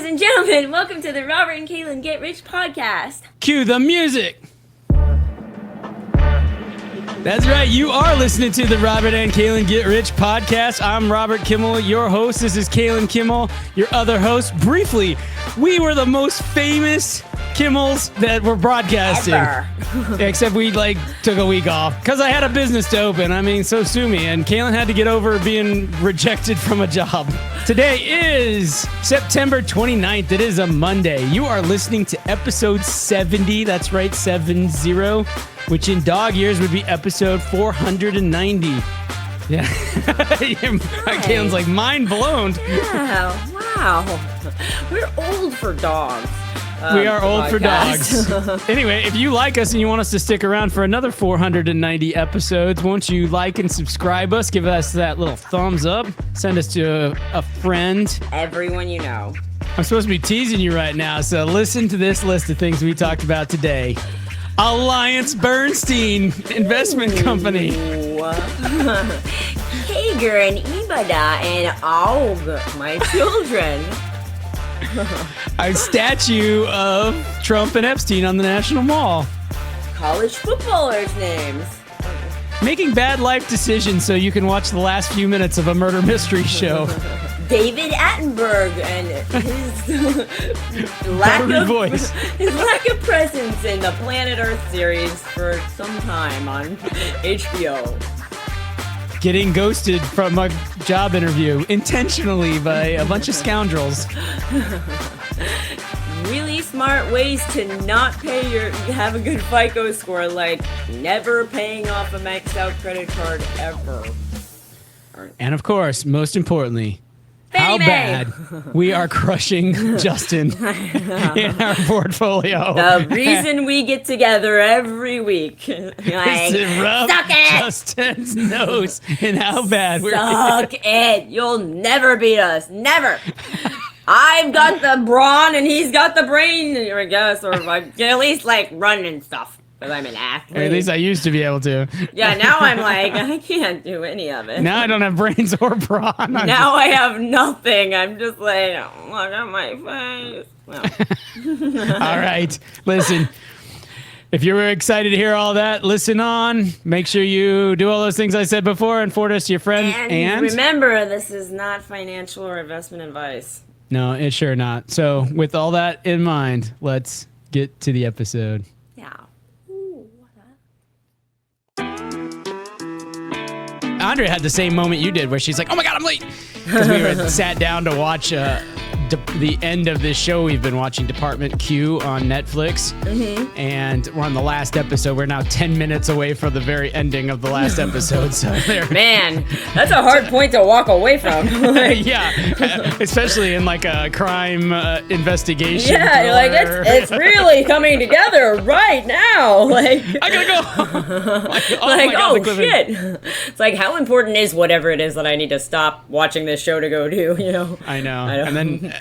Ladies and gentlemen, welcome to the Robert and Kailyn Get Rich podcast. Cue the music. That's right, you are listening to the Robert and Kailyn Get Rich podcast. I'm Robert Kimmel, your host. This is Kailyn Kimmel, your other host. Briefly, we were the most famous Kimmels that were broadcasting. Except we took a week off because I had a business to open. I mean, so sue me. And Kailyn had to get over being rejected from a job. Today is September 29th. It is a Monday. You are listening to episode 70. That's right, 70, which in dog years would be episode 490. Yeah. Kailyn's like mind blown. Yeah, wow. We're old for dogs. We are old for dogs. Anyway, if you like us and you want us to stick around for another 490 episodes, won't you like and subscribe us? Give us that little thumbs up. Send us to a friend. Everyone you know. I'm supposed to be teasing you right now, so listen to this list of things we talked about today. Alliance Bernstein Investment Company. Hager and Ibada and Og, my children. A statue of Trump and Epstein on the National Mall. College footballers' names. Making bad life decisions so you can watch the last few minutes of a murder mystery show. David Attenborough and his lack of presence in the Planet Earth series for some time on HBO. Getting ghosted from a job interview intentionally by a bunch of scoundrels. Really smart ways to not have a good FICO score, like never paying off a maxed out credit card ever. And of course, most importantly, how bad we are crushing Justin in our portfolio. The reason we get together every week. Like, to rub suck it! Justin's nose and how bad we're Suck it! You'll never beat us. Never! I've got the brawn and he's got the brain, I guess, or at least run and stuff. Because I'm an athlete. At least I used to be able to. Yeah, now I'm like, I can't do any of it. Now I don't have brains or brawn. I have nothing. I'm just like, oh, look at my face. Well. All right. Listen, if you were excited to hear all that, listen on. Make sure you do all those things I said before and forward us to your friends. And remember, this is not financial or investment advice. No, it's sure not. So with all that in mind, let's get to the episode. Yeah. Andrea had the same moment you did where she's like, oh my God, I'm late. Because we were sat down to watch the end of this show we've been watching, Department Q on Netflix. Mm-hmm. And we're on the last episode. We're now 10 minutes away from the very ending of the last episode. So man, that's a hard point to walk away from. Yeah, especially in a crime investigation. Yeah, you're like, it's really coming together right now. Like, I gotta go. Oh shit. It's like, how important is whatever it is that I need to stop watching this show to go do, you know? I know.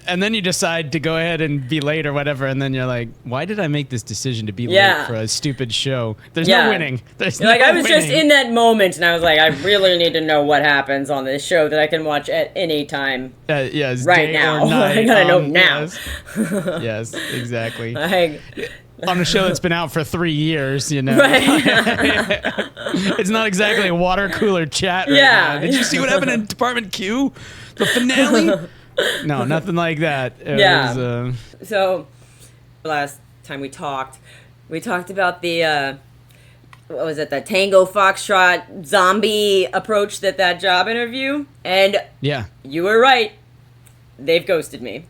And then you decide to go ahead and be late or whatever, and then you're like, why did I make this decision to be late for a stupid show? There's no winning. I was just in that moment, and I was like, I really need to know what happens on this show that I can watch at any time. Yes, right now. I gotta know now. Yes, exactly. On a show that's been out for 3 years, you know. Right. It's not exactly a water cooler chat right now. Did you see what happened in Department Q? The finale? No, nothing like that. It was, So, last time we talked about the, what was it, the Tango Foxtrot zombie approach that job interview. And you were right. They've ghosted me.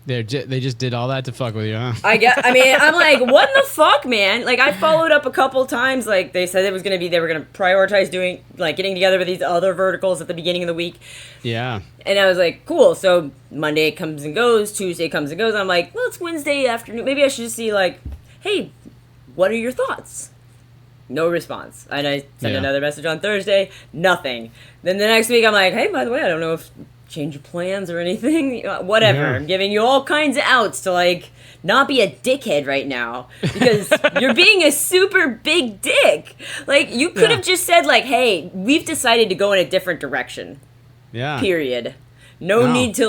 They just did all that to fuck with you, huh? I'm like, what the fuck, man? Like, I followed up a couple times. Like, they said they were going to prioritize doing, getting together with these other verticals at the beginning of the week. Yeah. And I was like, cool. So Monday comes and goes. Tuesday comes and goes. I'm like, well, it's Wednesday afternoon. Maybe I should just see, hey, what are your thoughts? No response. And I sent another message on Thursday. Nothing. Then the next week, I'm like, hey, by the way, I don't know if change of plans or anything, whatever. Yeah. I'm giving you all kinds of outs to not be a dickhead right now because you're being a super big dick. You could have just said hey, we've decided to go in a different direction. Yeah. Period. No need to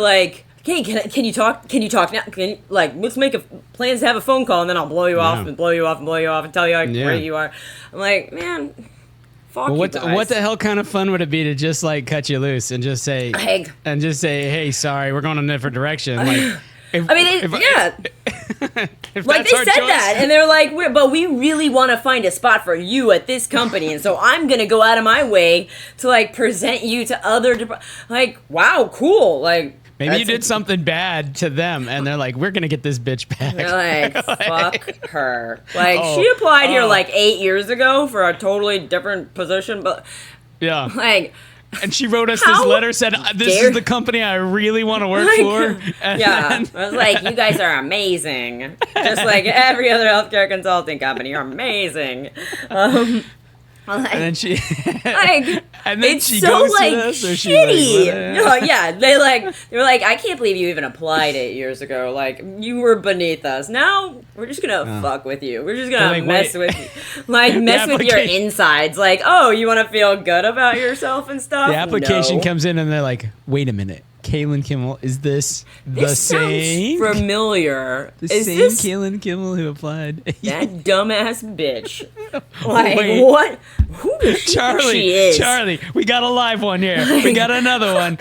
hey, can you talk? Can you talk now? Let's make plans to have a phone call, and then I'll blow you off and blow you off and blow you off and tell you how great you are. I'm like, man, fuck you guys. What the hell kind of fun would it be to just like cut you loose and just say, hey, sorry, we're going in a different direction. Like, if they said that, and they're like, but we really want to find a spot for you at this company, and so I'm gonna go out of my way to like present you to other like, wow, cool, like. Maybe you did something bad to them, and they're like, we're going to get this bitch back. They're like, fuck her. Like, she applied here like 8 years ago for a totally different position, but... Yeah. Like... And she wrote us this letter, said, this is the company I really want to work for. And I was like, you guys are amazing. Just like every other healthcare consulting company, you're amazing. And then she... and then she goes to us, or shitty. They were like, I can't believe you even applied 8 years ago. Like, you were beneath us. Now we're just gonna fuck with you. We're just gonna mess with you, like mess with your insides. Like, oh, you want to feel good about yourself and stuff. The application comes in, and they're like, wait a minute. Kailyn Kimmel, is this the same? Sounds familiar. Is same this Kailyn Kimmel who applied? That dumbass bitch. Like, what? Who does she think she is? Charlie, we got a live one here. We got another one.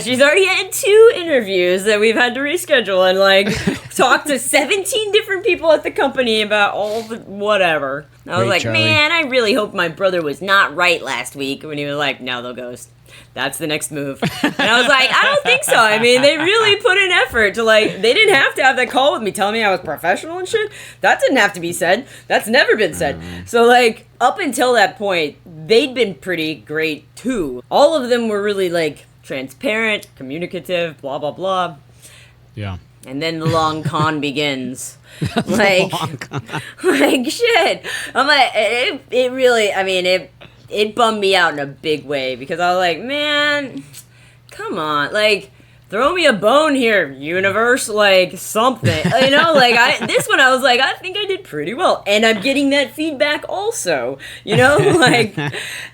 She's already had 2 interviews that we've had to reschedule and like talk to 17 different people at the company about all the whatever. I was like, Charlie. Man, I really hope my brother was not right last week when he was like, no, they'll ghost. That's the next move. And I was like, I don't think so. I mean, they really put in effort to like, they didn't have to have that call with me telling me I was professional and shit. That didn't have to be said. That's never been said. So like, up until that point, they'd been pretty great too. All of them were really like transparent, communicative, blah, blah, blah. Yeah. And then the long con begins. Like shit. I'm like, it really, I mean, it bummed me out in a big way because I was like, man, come on, like, throw me a bone here, universe, like, something, you know, like, this one I was like, I think I did pretty well, and I'm getting that feedback also, you know, like,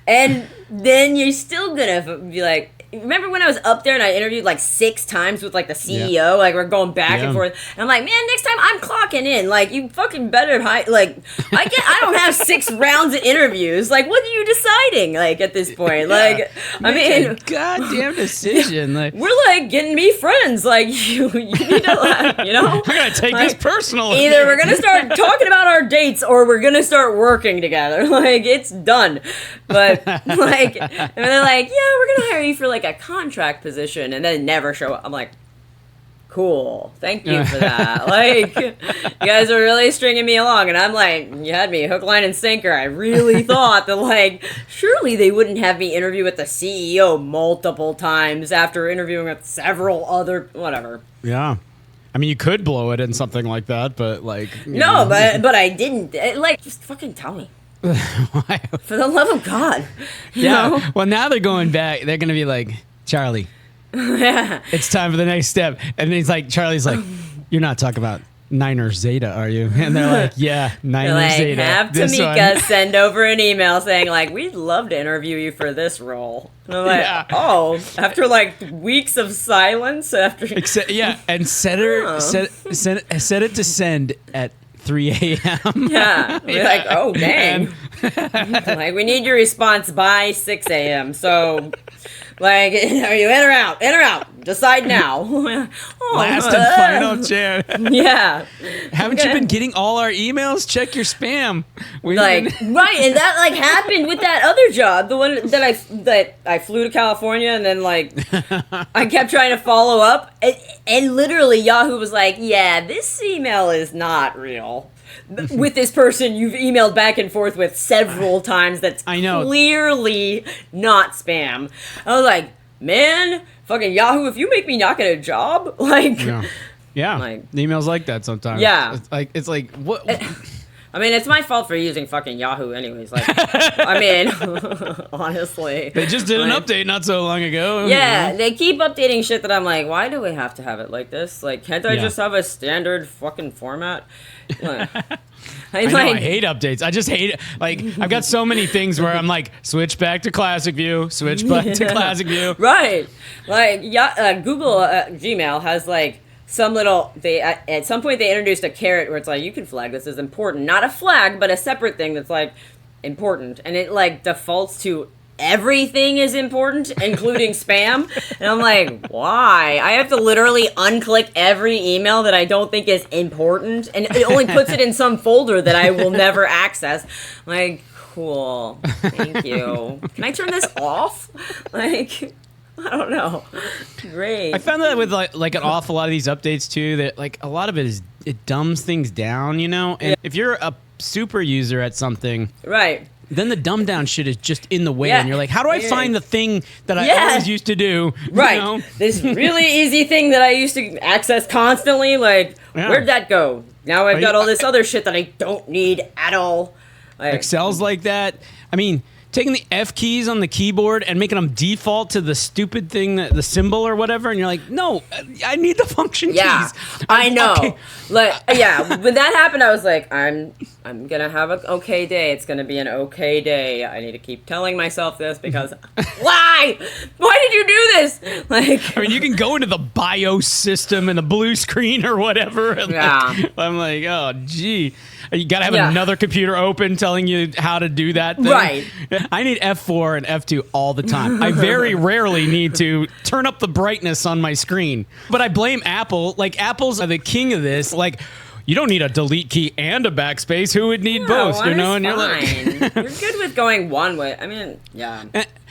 and then you're still gonna be like, remember when I was up there and I interviewed like 6 times with like the CEO? Yeah. Like we're going back and forth. And I'm like, man, next time I'm clocking in. Like you fucking better like I don't have 6 rounds of interviews. Like what are you deciding? Like at this point, like I mean, goddamn decision. Like we're like getting me friends. Like you need to laugh. You know, we're gonna take this personal. Either we're gonna start talking about our dates or we're gonna start working together. Like it's done. But like, and they're like, yeah, we're gonna hire you for like a contract position, and then never show up. I'm like, cool, thank you for that. Like, you guys are really stringing me along, and I'm like, you had me hook, line, and sinker. I really thought that, like, surely they wouldn't have me interview with the CEO multiple times after interviewing with several other, whatever. Yeah. I mean, you could blow it in something like that, but, like... No, but I didn't. Like, just fucking tell me. For the love of God. You know? Well, now they're going back. They're going to be like, Charlie, it's time for the next step. And he's like, Charlie's like, you're not talking about Niner Zeta, are you? And they're like, yeah, Niner like, Zeta. Have Tamika send over an email saying, like, we'd love to interview you for this role. And I'm like, after like weeks of silence, and set it to send at 3 a.m. Yeah. We're like, oh, dang. Like, we need your response by 6 a.m. So, like, are you in or out? In or out? Decide now. Last and final chance. Yeah. Haven't you been getting all our emails? Check your spam. Right, and that, like, happened with that other job. The one that I flew to California, and then, like, I kept trying to follow up. And literally, Yahoo was like, yeah, this email is not real. With this person you've emailed back and forth with several times that's clearly not spam. I was like, man, fucking Yahoo, if you make me not get a job, like... Yeah. Like, emails like that sometimes. Yeah. It's like what... I I mean, it's my fault for using fucking Yahoo anyways. Like, I mean, honestly. They just did an update not so long ago. Yeah, they keep updating shit that I'm like, why do we have to have it like this? Like, can't I just have a standard fucking format? Like, I hate updates. I just hate it. Like, I've got so many things where I'm like, switch back to classic view, switch back to classic view. Right. Like, Google Gmail has like some little, at some point they introduced a carrot where it's like, you can flag this as important. Not a flag, but a separate thing that's like important. And it like defaults to everything is important, including spam. And I'm like, why? I have to literally unclick every email that I don't think is important. And it only puts it in some folder that I will never access. I'm like, cool. Thank you. Can I turn this off? Like, I don't know. Great. I found that with like an awful lot of these updates too, that like a lot of it dumbs things down, you know? And if you're a super user at something, right, then the dumb down shit is just in the way, and you're like, how do I find the thing that I always used to do? Right. You know? This really easy thing that I used to access constantly, like, where'd that go? Now I've got all this other shit that I don't need at all. Like, Excel's like that. I mean, taking the F keys on the keyboard and making them default to the stupid thing, the symbol or whatever, and you're like, no, I need the function keys. I know. Okay. Like, when that happened, I was like, I'm gonna have an okay day. It's gonna be an okay day. I need to keep telling myself this because why? Why did you do this? Like, I mean, you can go into the BIOS system and the blue screen or whatever. And I'm like, oh, gee. You gotta have another computer open telling you how to do that thing. Right. I need F4 and F2 all the time. I very rarely need to turn up the brightness on my screen. But I blame Apple. Like, Apple's the king of this. Like, you don't need a delete key and a backspace. Who would need both? You know, and you're like, you're good with going one way. I mean, yeah.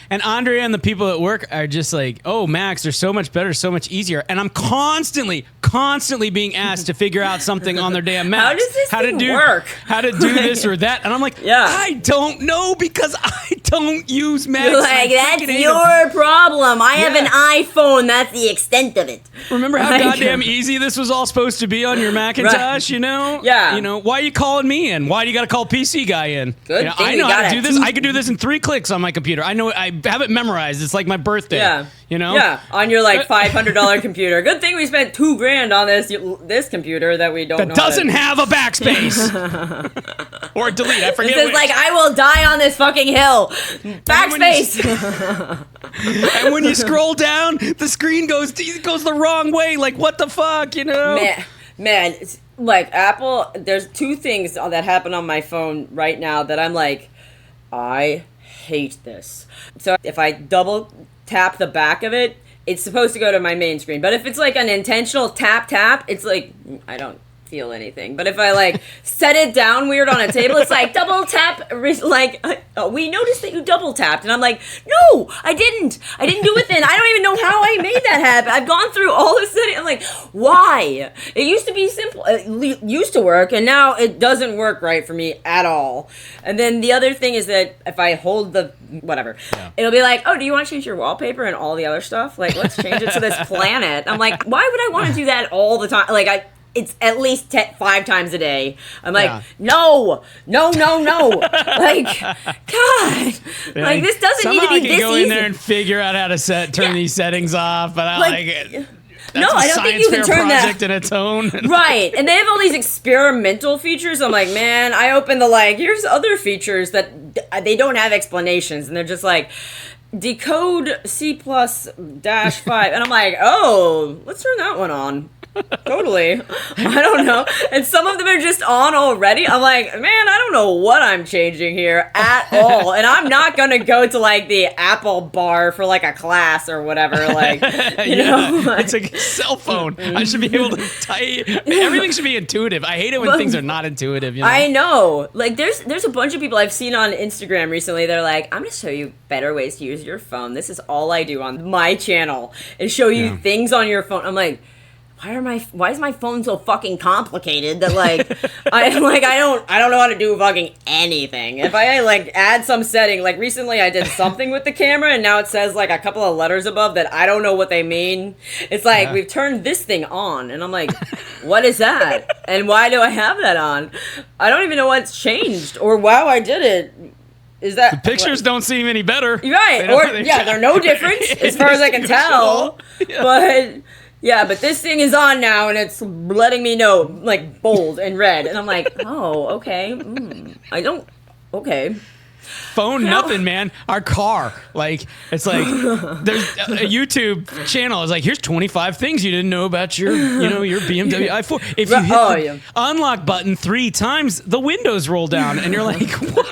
And Andrea and the people at work are just like, oh, Macs, they're so much better, so much easier. And I'm constantly being asked to figure out something on their damn Macs. How does this thing work? How to do this or that. And I'm like, I don't know because I don't use Macs. You're like, that's your problem. I have an iPhone. That's the extent of it. Remember how goddamn easy this was all supposed to be on your Macintosh, you know? Yeah. You know, why are you calling me in? Why do you got to call PC guy in? Good you know, I know how to do this. I can do this in 3 clicks on my computer. I know I have it memorized. It's like my birthday. Yeah. You know? Yeah. On your like $500 computer. Good thing we spent $2,000 on this computer that we don't know. That doesn't have a backspace. Or delete. I forget. This is like, I will die on this fucking hill. Backspace. And when you scroll down, the screen goes the wrong way. Like, what the fuck, you know? Man, it's like Apple, there's 2 things that happen on my phone right now that I'm like, I hate this. So if I double tap the back of it, it's supposed to go to my main screen. But if it's like an intentional tap, it's like, I don't feel anything. But if I like set it down weird on a table, it's like double tap, like, we noticed that you double tapped. And I'm like, no, I didn't do it then. I don't even know how I made that happen. I've gone through all this settings. I'm like, why? It used to be simple. It used to work, and now it doesn't work right for me at all. And then the other thing is that if I hold the whatever, it'll be like, oh, do you want to change your wallpaper and all the other stuff? Like, let's change it to this planet. I'm like, why would I want to do that all the time? Like, it's at least 5 times a day. I'm like, no. Like, God. Like, this doesn't need to be this easy. I can go in there and figure out how to turn these settings off, but I like it. That's I don't think you can turn that. Project in its own. Right. And they have all these experimental features. I'm like, man, I open here's other features that they don't have explanations. And they're just like, decode C+-5. And I'm like, oh, let's turn that one on. Totally. I don't know. And some of them are just on already. I'm like, man, I don't know what I'm changing here at all. And I'm not going to go to like the Apple bar for like a class or whatever. Like, you know, like, it's a cell phone. I should be able to type. Everything should be intuitive. I hate it when things are not intuitive. You know? I know. Like, there's a bunch of people I've seen on Instagram recently. They're like, I'm going to show you better ways to use your phone. This is all I do on my channel is show you things on your phone. I'm like, why is my phone so fucking complicated that like I don't know how to do fucking anything. If I like add some setting, like recently I did something with the camera and now it says like a couple of letters above that I don't know what they mean. It's like we've turned this thing on and I'm like, what is that? And why do I have that on? I don't even know what's changed or wow I did it. Is that the pictures don't seem any better? Right. Or they're no different as far as I can tell. Yeah. But this thing is on now, and it's letting me know, like, bold and red. And I'm like, oh, okay. Okay. Phone, nothing, man. Our car. Like, it's like, there's a YouTube channel. It's like, here's 25 things you didn't know about your BMW i4. If you hit the unlock button 3 times, the windows roll down. And you're like, what?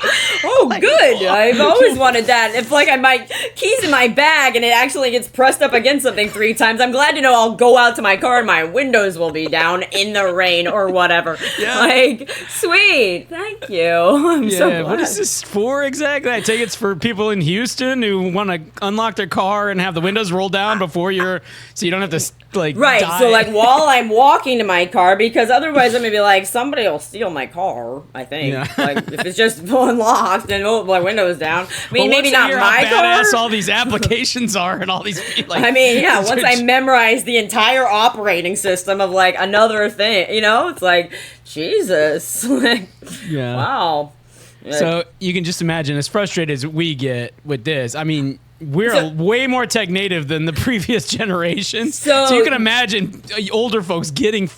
Oh, like, good. I've always wanted that. If, like, my keys in my bag and it actually gets pressed up against something 3 times, I'm glad to know I'll go out to my car and my windows will be down in the rain or whatever. Yeah. Like, sweet. Thank you. I'm so glad. What is this for exactly? I take it's for people in Houston who want to unlock their car and have the windows roll down before so you don't have to like die. So like while I'm walking to my car, because otherwise I'm gonna be like somebody will steal my car. I think like if it's just unlocked and my windows down. I mean maybe not my car. How badass all these applications are and all these. Like, I mean once I memorize the entire operating system of like another thing, it's like Jesus. Like, wow. So you can just imagine as frustrated as we get with this. I mean, we're way more tech native than the previous generations. So you can imagine older folks getting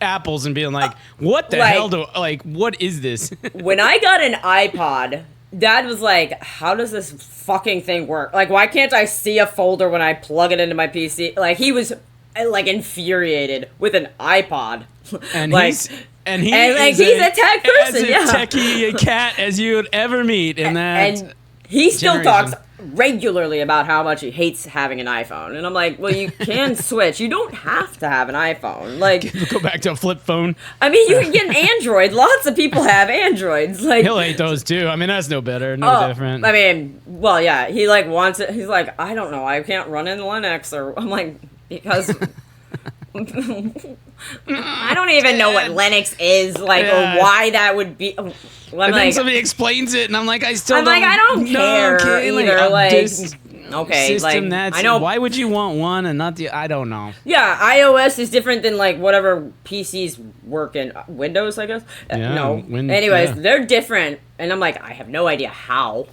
apples and being like, what the hell what is this? When I got an iPod, Dad was like, how does this fucking thing work? Like, why can't I see a folder when I plug it into my PC? Like, he was like infuriated with an iPod. And he's he's a tech person, as techie a cat as you would ever meet in that. And he still talks regularly about how much he hates having an iPhone. And I'm like, well, you can switch. You don't have to have an iPhone. Like, go back to a flip phone. I mean, you can get an Android. Lots of people have Androids. Like, he'll hate those too. I mean, that's no better, no different. I mean, well, yeah, he like wants it. He's like, I don't know, I can't run in Linux, or I'm like, because. I don't even know what Linux is, like, or why that would be. And then somebody explains it, and I'm like, I don't care either. Like, okay, system like, I know. Why would you want one and not the? I don't know. Yeah, iOS is different than like whatever PCs work in Windows, I guess. No. Anyways, they're different, and I'm like, I have no idea how.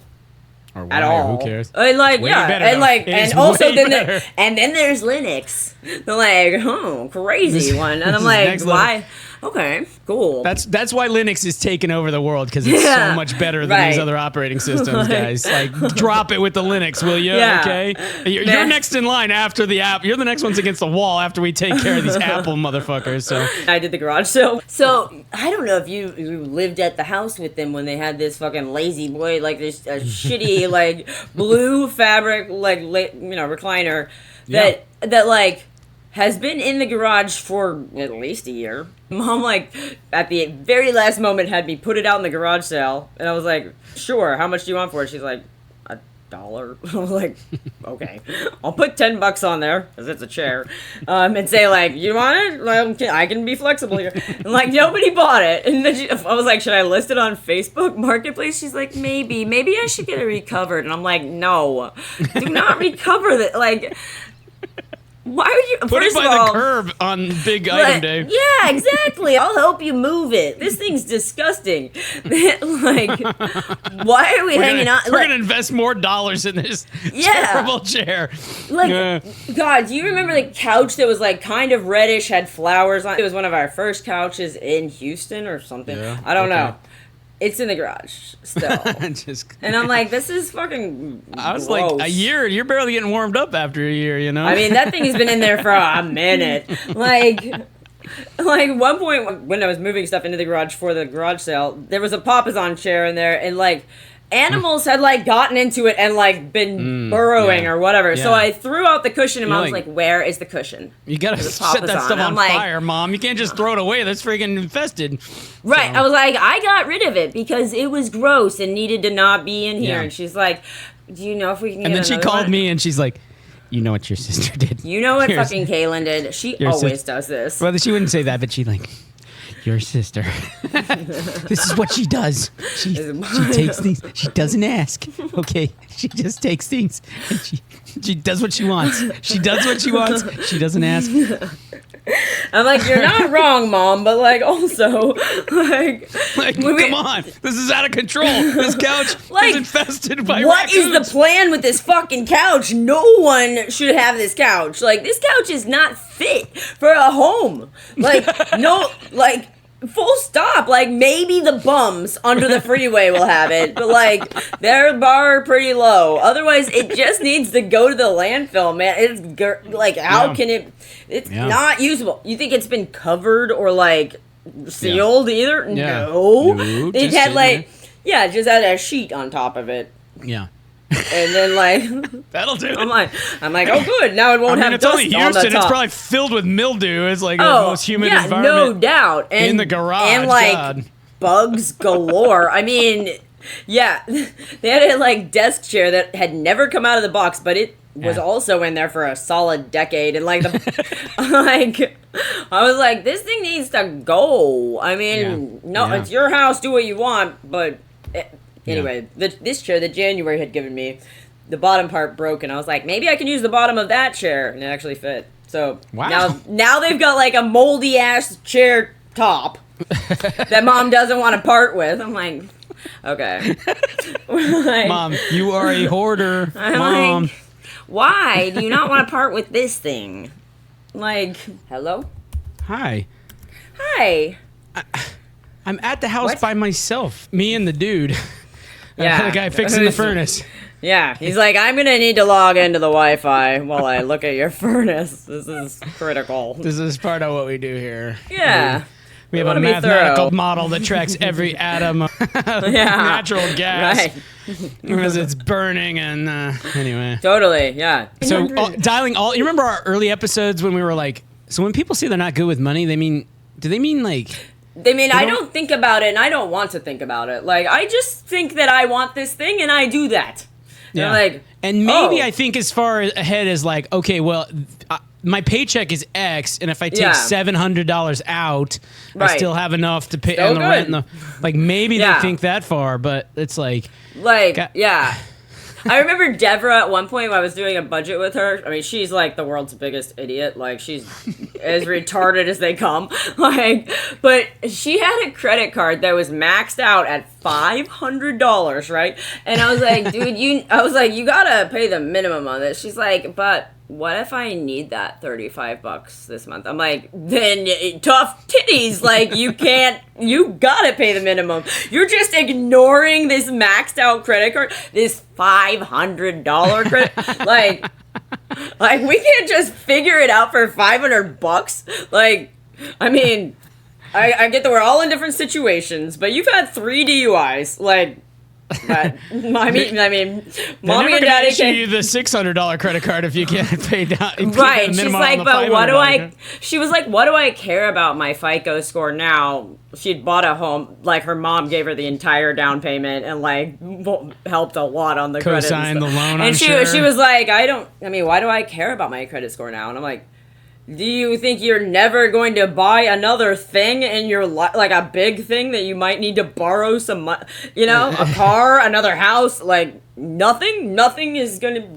At all. Who cares? And like, and also then there's Linux. They're like, crazy one, and I'm like, why? Okay, cool. That's why Linux is taking over the world, because it's so much better than these other operating systems, guys. Like, drop it with the Linux, will you? Yeah. Okay. You're next in line after the app. You're the next ones against the wall after we take care of these Apple motherfuckers. So I did the garage sale. So I don't know if you lived at the house with them when they had this fucking lazy boy, like this shitty like blue fabric like recliner that like has been in the garage for at least a year. Mom, like, at the very last moment had me put it out in the garage sale. And I was like, sure, how much do you want for it? She's like, $1. I was like, okay. I'll put $10 on there, because it's a chair. And say, like, you want it? Like, I can be flexible here. And, like, nobody bought it. And then I was like, should I list it on Facebook Marketplace? She's like, maybe I should get it recovered. And I'm like, no, do not recover that. Like... Why would you put it by the curb on big item day? Yeah, exactly. I'll help you move it. This thing's disgusting. Like, why are we hanging on? We're gonna invest more dollars in this terrible chair. Like, God, do you remember the couch that was like kind of reddish, had flowers on it? It was one of our first couches in Houston or something. Yeah, I don't know. It's in the garage still. And I'm like, this is fucking I was gross. like, a year? You're barely getting warmed up after a year, you know? I mean, that thing has been in there for a minute. Like one point when I was moving stuff into the garage for the garage sale, there was a Papasan chair in there, and like animals had like gotten into it and like been burrowing or whatever. Yeah. So I threw out the cushion, and Mom was like, where is the cushion? You gotta set that stuff on fire, Mom. You can't just throw it away. That's freaking infested. Right. So. I was like, I got rid of it because it was gross and needed to not be in here. Yeah. And she's like, do you know if we can get And then she called me and she's like, You know what your sister did. You know what fucking Kailyn did. She always does this. Well, she wouldn't say that, but she'd like, your sister. This is what she does. She takes things. She doesn't ask. Okay, she just takes things, and she does what she wants. She does what she wants. She doesn't ask. I'm like, you're not wrong, Mom, but like also like come on, this is out of control. This couch is infested by what raccoons. is the plan with this fucking couch? No one should have this couch. Like, this couch is not fit for a home. Like, no, like, full stop. Like, maybe the bums under the freeway will have it, but like, their bar pretty low. Otherwise, it just needs to go to the landfill, man. It's like, how can it? It's not usable. You think it's been covered or like sealed either? Yeah. No. It had like, just had a sheet on top of it. Yeah. And then like that'll do it. I'm like, oh good, now it won't have it's dust only Houston. on the top. It's probably filled with mildew. It's like the most humid environment. No doubt. And, in the garage. And like bugs galore. I mean, yeah, they had a like desk chair that had never come out of the box, but it was also in there for a solid decade. And like like I was like, this thing needs to go. I mean, it's your house, do what you want, but anyway, this chair that January had given me, the bottom part broke, and I was like, maybe I can use the bottom of that chair, and it actually fit. So now they've got like a moldy ass chair top that Mom doesn't want to part with. I'm like, okay, like, Mom, you are a hoarder. I'm Mom, like, why do you not want to part with this thing? Like, hello, hi. I'm at the house by myself. Me and the dude. Yeah. The guy fixing the furnace. Yeah, he's like, I'm gonna need to log into the Wi-Fi while I look at your furnace. This is critical. This is part of what we do here. Yeah. We have a mathematical model that tracks every atom of natural gas. Right. Because it's burning and anyway. Totally, yeah. So dialing all, you remember our early episodes when we were like, so when people say they're not good with money, do they mean like... I don't think about it, and I don't want to think about it. Like, I just think that I want this thing, and I do that. Yeah. Like, and maybe I think as far ahead as like, okay, well, my paycheck is X, and if I take $700 out, I still have enough to pay on the rent. Like, maybe they think that far, but it's like... yeah. I remember Deborah at one point when I was doing a budget with her. I mean, she's like the world's biggest idiot. Like, she's as retarded as they come. Like, but she had a credit card that was maxed out at $500, right? And I was like, dude, you gotta pay the minimum on this. She's like, but what if I need that $35 this month? I'm like, then tough titties. Like, you gotta pay the minimum. You're just ignoring this maxed out credit card, this $500 credit. like we can't just figure it out for $500. Like, I mean, I get that we're all in different situations, but you've had 3 DUIs. Like, but mommy and daddy issue you the $600 credit card if you can't pay down. Right. She's like, but what do I? She was like, what do I care about my FICO score now? She'd bought a home. Like, her mom gave her the entire down payment and like helped a lot on the credit. Co-signed the loan. And she was like, why do I care about my credit score now? And I'm like, do you think you're never going to buy another thing in your life, like a big thing that you might need to borrow some money, a car, another house, like nothing is going to...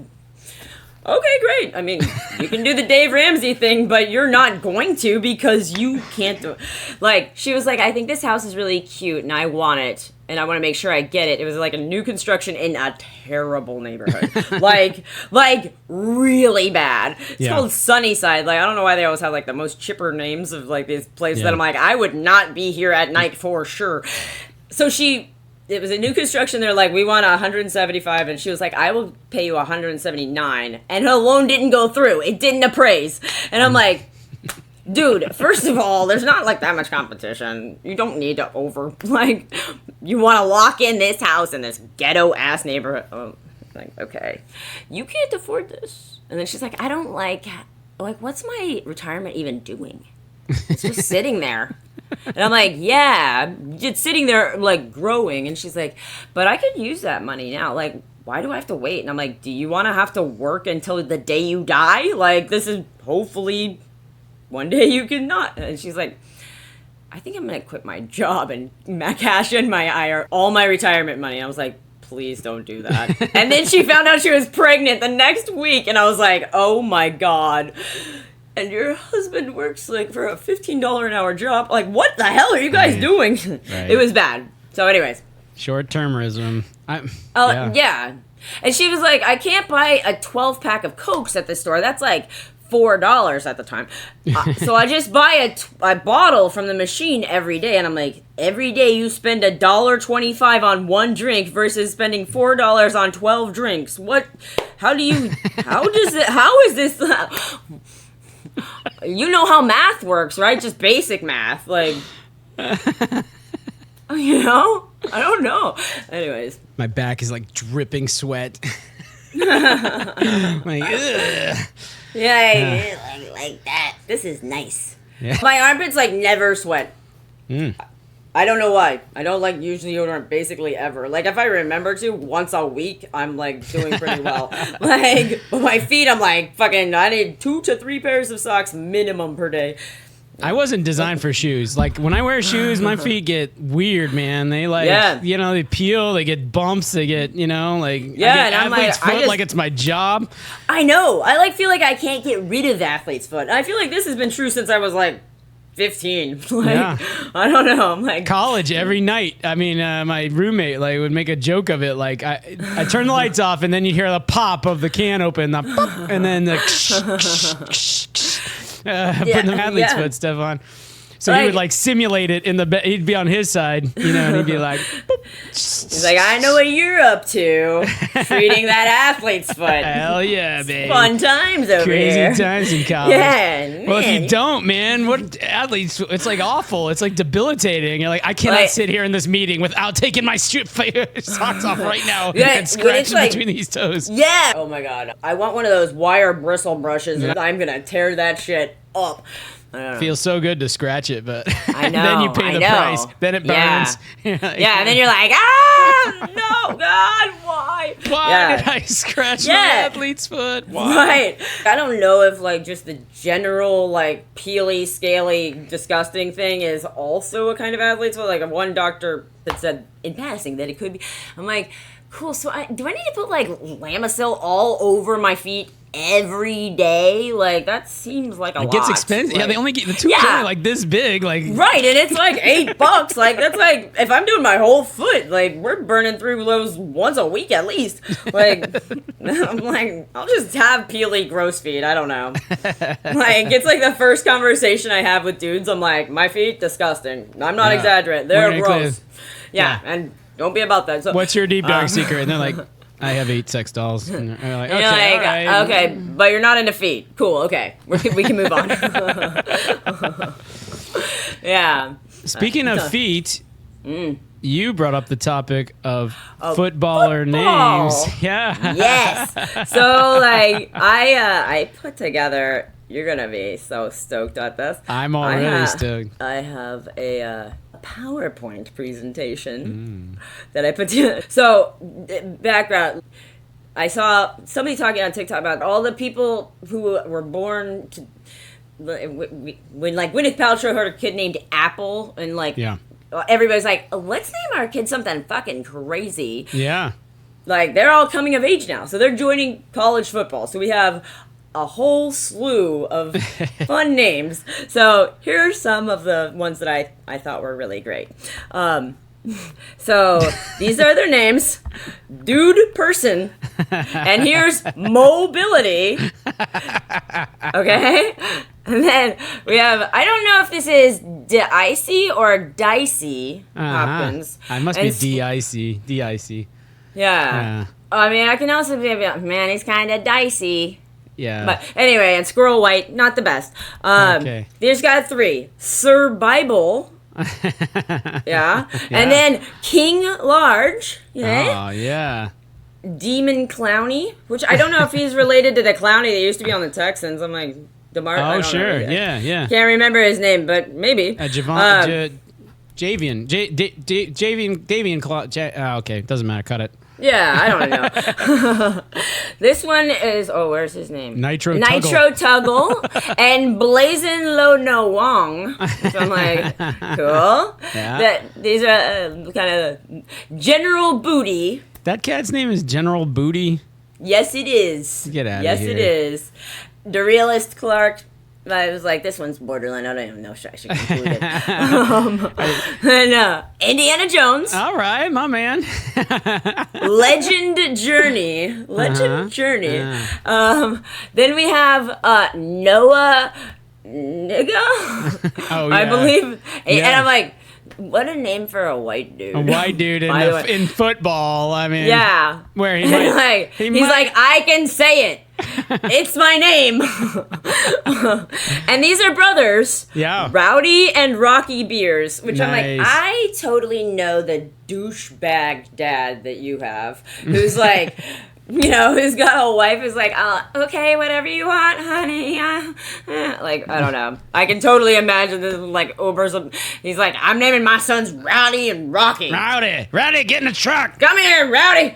Okay, great. I mean, you can do the Dave Ramsey thing, but you're not going to because you can't do it. Like, she was like, I think this house is really cute and I want it. And I want to make sure I get it. It was like a new construction in a terrible neighborhood. like really bad. It's called Sunnyside. Like, I don't know why they always have like the most chipper names of like these places that I'm like, I would not be here at night for sure. So it was a new construction. They're like, we want 175, and she was like, I will pay you 179, and her loan didn't go through. It didn't appraise, and I'm like, dude, first of all, there's not like that much competition. You don't need to you want to lock in this house in this ghetto ass neighborhood. Oh, like, okay, you can't afford this. And then she's like, I don't like what's my retirement even doing? It's just sitting there. And I'm like, yeah, it's sitting there, like, growing. And she's like, but I could use that money now. Like, why do I have to wait? And I'm like, do you want to have to work until the day you die? Like, this is hopefully one day you can not. And she's like, I think I'm going to quit my job and cash in all my retirement money. I was like, please don't do that. And then she found out she was pregnant the next week. And I was like, oh my God. And your husband works like for a $15 an hour job. Like, what the hell are you guys doing? Right. It was bad. So anyways. Short-termism. Yeah. And she was like, I can't buy a 12-pack of Cokes at the store. That's like $4 at the time. So I just buy a bottle from the machine every day. And I'm like, every day you spend $1.25 on one drink versus spending $4 on 12 drinks. What? How is this? You know how math works, right? Just basic math. Like, you know? I don't know. Anyways. My back is like dripping sweat. Like, ugh. Yeah, like that. This is nice. Yeah. My armpits like never sweat. Mm. I don't know why. I don't like use deodorant basically ever. Like if I remember to once a week, I'm like doing pretty well. Like but my feet, I'm like fucking. I need 2 to 3 pairs of socks minimum per day. I wasn't designed for shoes. Like when I wear shoes, my feet get weird, man. They they peel, they get bumps, they get, like, I get athlete's foot like it's my job. I know. I feel like I can't get rid of athlete's foot. I feel like this has been true since I was like 15. I don't know. I'm like college every night. I mean, my roommate would make a joke of it. Like I turn the lights off and then you hear the pop of the can open, the pop, and then the putting the athlete's foot stuff on. So he would simulate it in the bed. He'd be on his side, and he'd be like, he's like, I know what you're up to, treating that athlete's foot. Hell yeah, baby. Fun times over here. Crazy times in college. Yeah, well, if you don't, man, what athletes? It's like awful. It's like debilitating. You're like, I cannot sit here in this meeting without taking my socks off right now and scratching between these toes. Yeah. Oh my God, I want one of those wire bristle brushes. And I'm gonna tear that shit up. Feels so good to scratch it, but I know, then you pay the price. Then it burns. Yeah, and then you're like, no, God, why? Why did I scratch my athlete's foot? Why? Right. I don't know if just the general peely, scaly, disgusting thing is also a kind of athlete's foot. Like one doctor that said in passing that it could be. I'm like, cool. So do I need to put Lamisil all over my feet every day? That seems like a lot. It gets expensive. They only get the tubes only this big. Right, and it's $8. That's if I'm doing my whole foot, we're burning through those once a week at least. I'm like, I'll just have peely, gross feet. I don't know. It's the first conversation I have with dudes. I'm like, my feet disgusting. I'm not exaggerating. They're gross. Yeah, and don't be about that. So, what's your deep dark secret? And they're like, I have 8 sex dolls. And they're like, okay, all right. Okay, but you're not into feet. Cool, okay. We can move on. Yeah. Speaking of feet, you brought up the topic of footballer names. Yeah. Yes. So, I put together, you're going to be so stoked at this. I'm already stoked. I have a PowerPoint presentation that I put together. So, background, I saw somebody talking on TikTok about all the people who were born to, when Gwyneth Paltrow had a kid named Apple, and everybody's like, let's name our kid something fucking crazy. Yeah. They're all coming of age now, so they're joining college football. So we have a whole slew of fun names. So here are some of the ones that I thought were really great. So these are their names: Dude, Person, and here's Mobility. Okay, and then we have, I don't know if this is Dicey or Dicey Hopkins. I must be D-I-C. Yeah. I mean, I can also be like, man, he's kind of dicey. Yeah. But anyway, and Squirrel White, not the best. Okay. There's got 3. Sir Bible. Yeah. And then King Large. Yeah. Oh, yeah. Demon Clowney, which I don't know if he's related to the Clowney that used to be on the Texans. I'm like, DeMar. Oh, sure. Yeah. Can't remember his name, but maybe. Javian. Davian. Okay, doesn't matter. Cut it. Yeah, I don't know. This one is, where's his name? Nitro Tuggle and Blazin' Lo No Wong. So I'm like, cool. Yeah. These are kind of General Booty. That cat's name is General Booty. Yes, it is. Get out of here. Yes, it is. The Realist Clark. I was like, this one's borderline. I don't even know if I should conclude it. And Indiana Jones. All right, my man. Legend Journey. Then we have Noah Nigga. Oh, yeah. I believe. Yeah. And I'm like, what a name for a white dude. A white dude in football. I mean, yeah. Where he might, he's like, I can say it. It's my name. And these are brothers. Yeah. Rowdy and Rocky Beers, which I'm Nice. like, I totally know the douchebag dad that you have, who's like, who's got a wife who's like, okay, whatever you want, honey. Like, I don't know. I can totally imagine this, like, he's like, I'm naming my sons Rowdy and Rocky. Rowdy, get in the truck. Come here, Rowdy.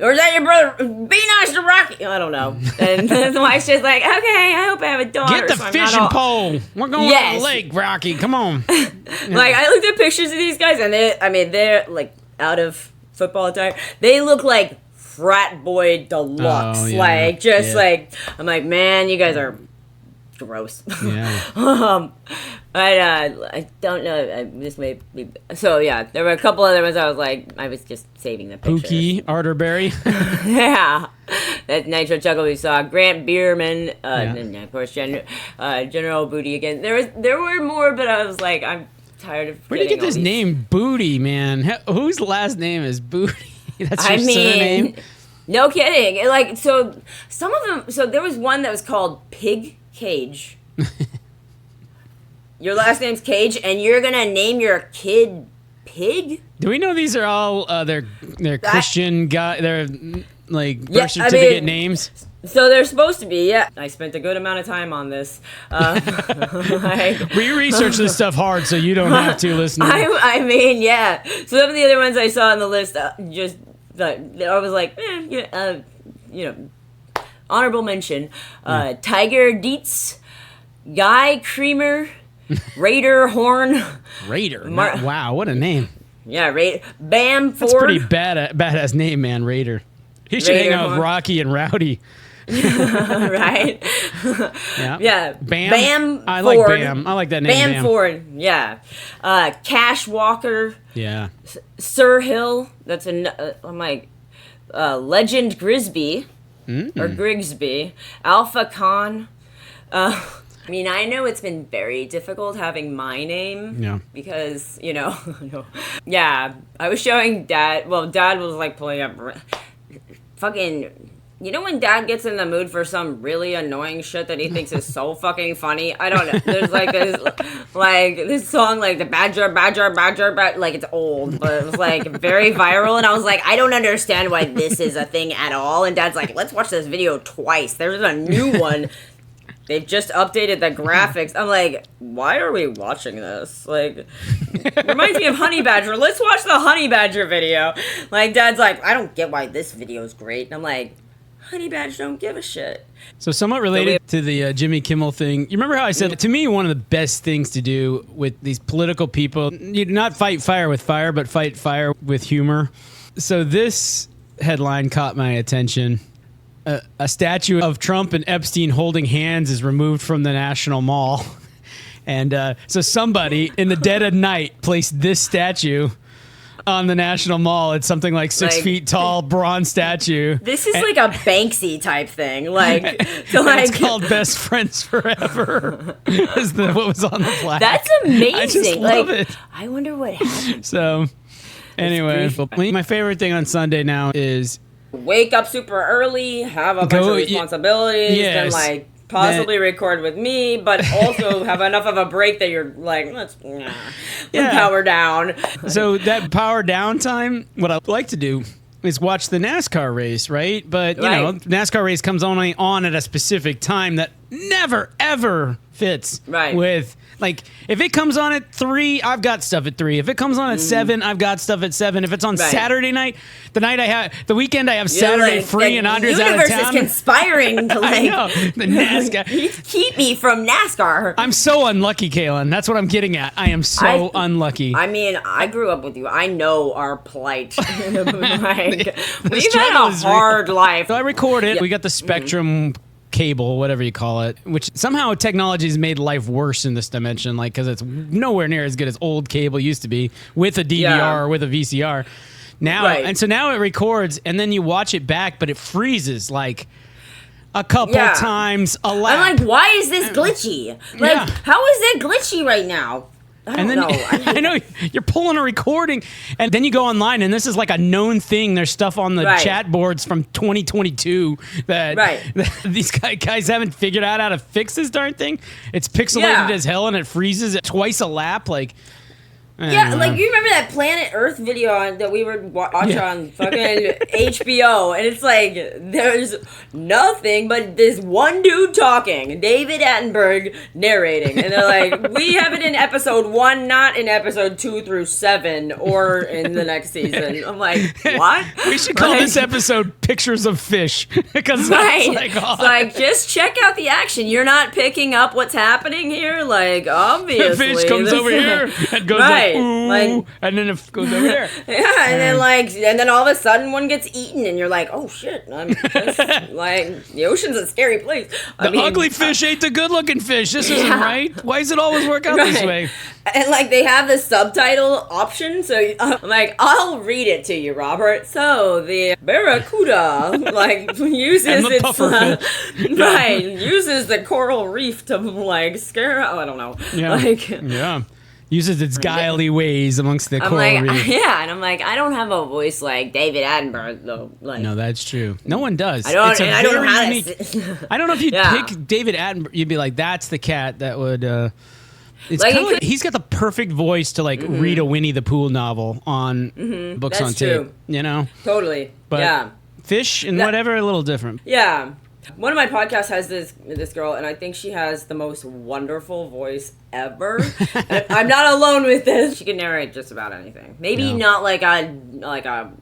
Or is that your brother? Be nice to Rocky. I don't know. And the wife's just like, okay, I hope I have a daughter. Get the fishing pole. We're going to the lake, Rocky. Come on. Like, I looked at pictures of these guys, and they're like out of football attire. They look like frat boy deluxe. Oh, yeah. Like, just like, I'm like, man, you guys are gross. Yeah. I don't know. This may be. So yeah, there were a couple other ones. I was just saving the pictures. Pookie, Arterberry. Yeah, that Nitro Chuckle we saw. Grant Bierman, and of course General Booty again. There were more, but I was like, I'm tired of. Where did you get this name, Booty, man? Whose last name is Booty? That's your surname? No kidding. Like, so some of them. So there was one that was called Pig Cage. Your last name's Cage, and you're gonna name your kid Pig? Do we know these are all they're Christian guy? They're like birth certificate names. So they're supposed to be. Yeah, I spent a good amount of time on this. We research this stuff hard, so you don't have to listen. I mean, yeah. So some of the other ones I saw on the list, I was like, honorable mention. Tiger Dietz, Guy Creamer. Raider Horn. Raider. Wow, what a name. Yeah, Bam Ford. That's a pretty badass name, man, Raider. He should hang out with Rocky and Rowdy. Right? Yeah. Bam I Ford. like Bam. I like that name, Bam. Ford, yeah. Cash Walker. Yeah. Sir Hill. That's I'm like, Legend Grisby. Or Grigsby. Alpha Khan. I mean, I know it's been very difficult having my name. Yeah. Because, yeah, I was showing Dad. Well, Dad was like pulling up fucking. You know when Dad gets in the mood for some really annoying shit that he thinks is so fucking funny? I don't know. There's this song, like the Badger, like it's old, but it was like very viral. And I was like, I don't understand why this is a thing at all. And Dad's like, let's watch this video twice. There's a new one. They've just updated the graphics. I'm like, why are we watching this? Like, reminds me of Honey Badger. Let's watch the Honey Badger video. Like, Dad's like, I don't get why this video is great. And I'm like, Honey Badger don't give a shit. So somewhat related to the Jimmy Kimmel thing, you remember how I said, to me, one of the best things to do with these political people, you do not fight fire with fire, but fight fire with humor. So this headline caught my attention. A statue of Trump and Epstein holding hands is removed from the National Mall. And so somebody in the dead of night placed this statue on the National Mall. It's something like 6 feet tall bronze statue. This is like a Banksy type thing. Like, so it's called Best Friends Forever. Is what was on the flag. That's amazing. I just love it. I wonder what happened. So anyway, my favorite thing on Sunday now is wake up super early, have a bunch of responsibilities, and like possibly record with me, but also have enough of a break that you're like, let's power down. So that power down time, what I like to do is watch the NASCAR race, right? But you know, NASCAR race comes only on at a specific time that never ever fits with Like, if it comes on at 3, I've got stuff at 3. If it comes on at 7, I've got stuff at 7. If it's on Saturday night, the weekend I have Saturday free and Andre's out of town. The universe is conspiring to I know, the NASCAR. Keep me from NASCAR. I'm so unlucky, Kailyn. That's what I'm getting at. I am so unlucky. I mean, I grew up with you. I know our plight. We've had a hard life. So I record it. We got the Spectrum cable, whatever you call it, which somehow technology has made life worse in this dimension, like, because it's nowhere near as good as old cable used to be with a DVR or with a VCR. Now, and so now it records, and then you watch it back, but it freezes like a couple times a lap. I'm like, why is this glitchy? Like, how is it glitchy right now? I don't know. I know you're pulling a recording, and then you go online, and this is like a known thing. There's stuff on the chat boards from 2022 that these guys haven't figured out how to fix this darn thing. It's pixelated as hell, and it freezes it twice a lap. Like, like, you remember that Planet Earth video that we would watch on fucking HBO, and it's like, there's nothing but this one dude talking, David Attenborough narrating, and they're like, we have it in episode 1, not in episode 2 through 7, or in the next season. I'm like, what? We should call this episode Pictures of Fish, because that's like, it's like, just check out the action. You're not picking up what's happening here? Like, obviously. The fish comes over here and goes like, ooh, like, and then it goes over there. And then all of a sudden one gets eaten, and you're like, oh shit! I'm just like, the ocean's a scary place. The ugly fish ate the good-looking fish. This isn't right. Why does it always work out this way? And like, they have the subtitle option, so I'm like, I'll read it to you, Robert. So the barracuda like uses uses the coral reef to like scare. Oh, I don't know. Uses its guiley ways amongst the coral reef. Yeah, and I'm like, I don't have a voice like David Attenborough, though. Like, no, that's true. No one does. I don't know how to. I don't know if you'd pick David Attenborough. You'd be like, that's the cat that would. It's like, kind of like he's got the perfect voice to like read a Winnie the Pooh novel on books on tape. True. You know, totally. But fish and whatever, a little different. Yeah. One of my podcasts has this girl, and I think she has the most wonderful voice ever. I'm not alone with this. She can narrate just about anything. Maybe not like a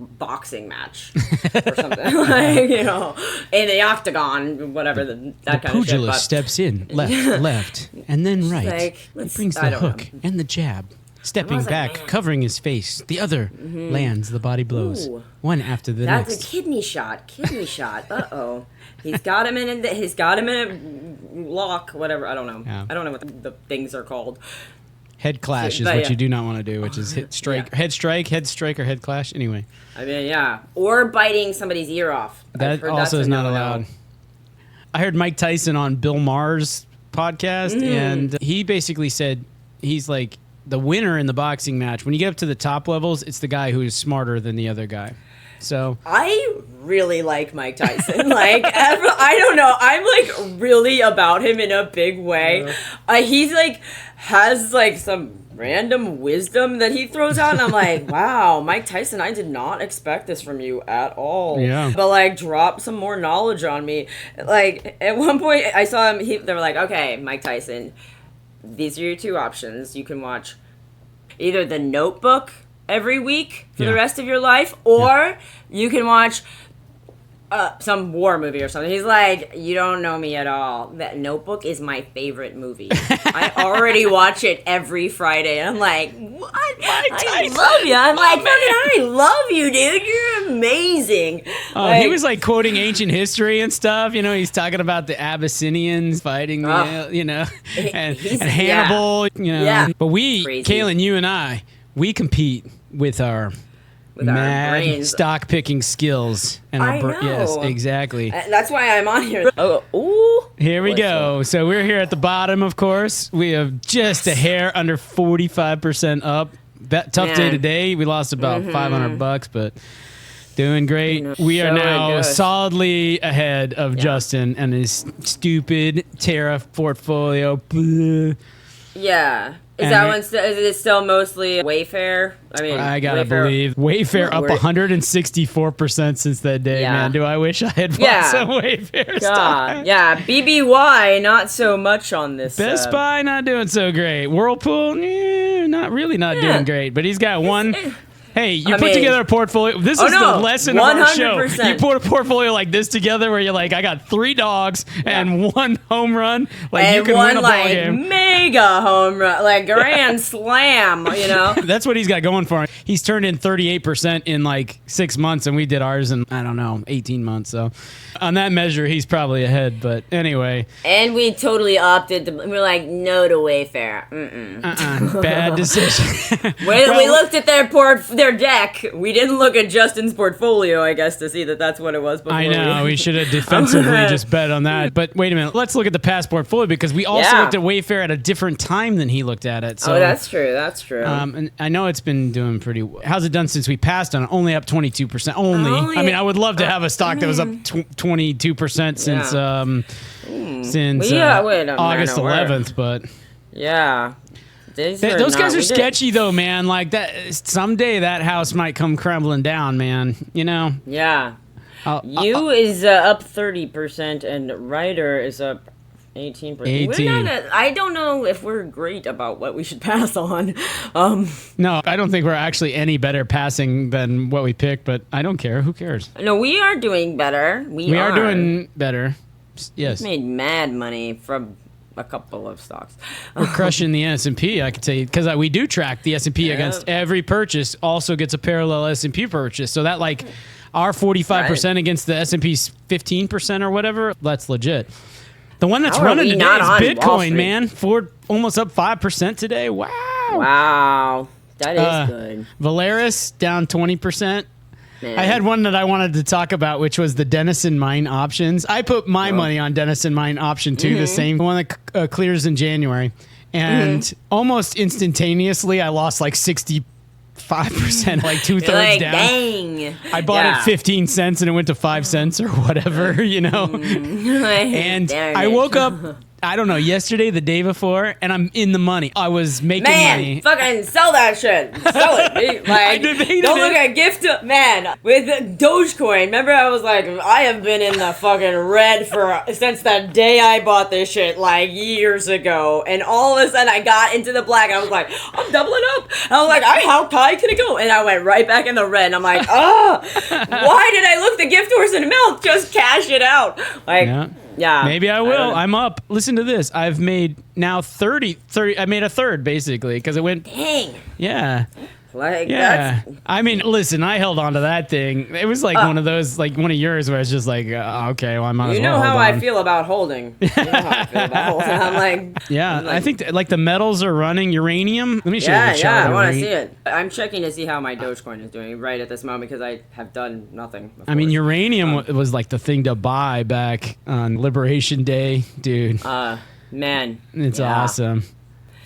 boxing match or something, like, you know, in the octagon, whatever that kind of shit. The pugilist steps in, left, and then right. Like, he brings the hook and the jab. Stepping back, covering his face. The other lands. The body blows. Ooh. One after the next. That's a kidney shot. Uh-oh. He's got him in a lock, whatever. I don't know. Yeah. I don't know what the things are called. Head clash is what you do not want to do, which is head strike, or head clash. Anyway. I mean, or biting somebody's ear off. That also is not allowed. I heard Mike Tyson on Bill Maher's podcast, and he basically said he's like, the winner in the boxing match, when you get up to the top levels, it's the guy who is smarter than the other guy. So I really like Mike Tyson. Like, I don't know. I'm like really about him in a big way. He's like has like some random wisdom that he throws out, and I'm like, wow, Mike Tyson, I did not expect this from you at all. Yeah. But like, drop some more knowledge on me. Like, at one point I saw him. They were like, okay, Mike Tyson, these are your two options. You can watch either The Notebook every week for the rest of your life, or you can watch some war movie or something. He's like, you don't know me at all. That Notebook is my favorite movie. I already watch it every Friday. And I'm like, what? I love you. I'm like, I love you, dude. You're amazing. He was like quoting ancient history and stuff. You know, he's talking about the Abyssinians fighting, and Hannibal. You know, but we, Kailyn, you and I, we compete with our mad stock picking skills and yes, exactly. That's why I'm on here. Here we go. So we're here at the bottom, of course. We have just a hair under 45% up. Tough day today. We lost about $500, but doing great. We are now solidly ahead of Justin and his stupid tariff portfolio. Yeah. Is And that one? Is it still mostly Wayfair? I mean, I gotta believe Wayfair up 164% since that day, man. Do I wish I had bought some Wayfair stock? Yeah, BBY not so much on this. Best Buy not doing so great. Whirlpool, not doing great. But he's got one. Hey, you put together a portfolio. This is the lesson of our show. You put a portfolio like this together where you're like, I got 3 dogs and 1 home run. Like, and you can win a ball game. Mega home run, like grand slam, That's what he's got going for him. He's turned in 38% in like 6 months, and we did ours in, 18 months. So on that measure, he's probably ahead. But anyway. And we totally opted. We're like, no to Wayfair. Bad decision. We looked at their deck. We didn't look at Justin's portfolio, I guess, to see that that's what it was before. I know. We should have defensively just bet on that. But wait a minute. Let's look at the past portfolio because we also looked at Wayfair at a different time than he looked at it. So, that's true. That's true. And I know it's been doing pretty well. How's it done since we passed on it? Only up 22%. Only. I mean, I would love to have a stock that was up 22% since August 11th, but... Yeah. Those guys are sketchy, though, man. Like, that. Someday that house might come crumbling down, man. Yeah. You is up 30%, and Ryder is up 18%. I don't know if we're great about what we should pass on. No, I don't think we're actually any better passing than what we picked, but I don't care. Who cares? No, we are doing better. We are doing better. Yes. We made mad money from a couple of stocks. We're crushing the S&P, I can tell you, because we do track the S&P against every purchase. Also gets a parallel S&P purchase, so that like our 45% against the S&P's 15% or whatever. That's legit. The one that's running today is Bitcoin, man. Almost up 5% today. Wow, that is good. Valaris down 20%. Man. I had one that I wanted to talk about, which was the Denison Mine options. I put my money on Denison Mine option 2, the same one that clears in January. And almost instantaneously, I lost like 65%, like 2/3 down. Dang. I bought it 15 cents and it went to 5 cents or whatever, And I woke up, I don't know, yesterday, the day before, and I'm in the money. I was making money. Fucking sell that shit. Sell it. Like, don't look at gift. Man, with Dogecoin, remember I was like, I have been in the fucking red since that day I bought this shit, like, years ago. And all of a sudden, I got into the black. I was like, I'm doubling up. And I was like, how high can it go? And I went right back in the red. And I'm like, why did I look the gift horse in the mouth? Just cash it out. Like... Yeah. Maybe I will. I'm up. Listen to this. I've made now 30. I made a third, basically, because it went... Dang. Yeah. Like, yeah. I mean, listen, I held on to that thing. It was like one of those, like one of yours where it's just like, okay, well, I might as well. You know how I feel about holding. I'm like... Yeah, I think like the metals are running. Uranium. Let me show you the chart. Yeah, I want to see it. I'm checking to see how my Dogecoin is doing right at this moment because I have done nothing before. I mean, uranium was like the thing to buy back on Liberation Day, dude. Man. It's awesome.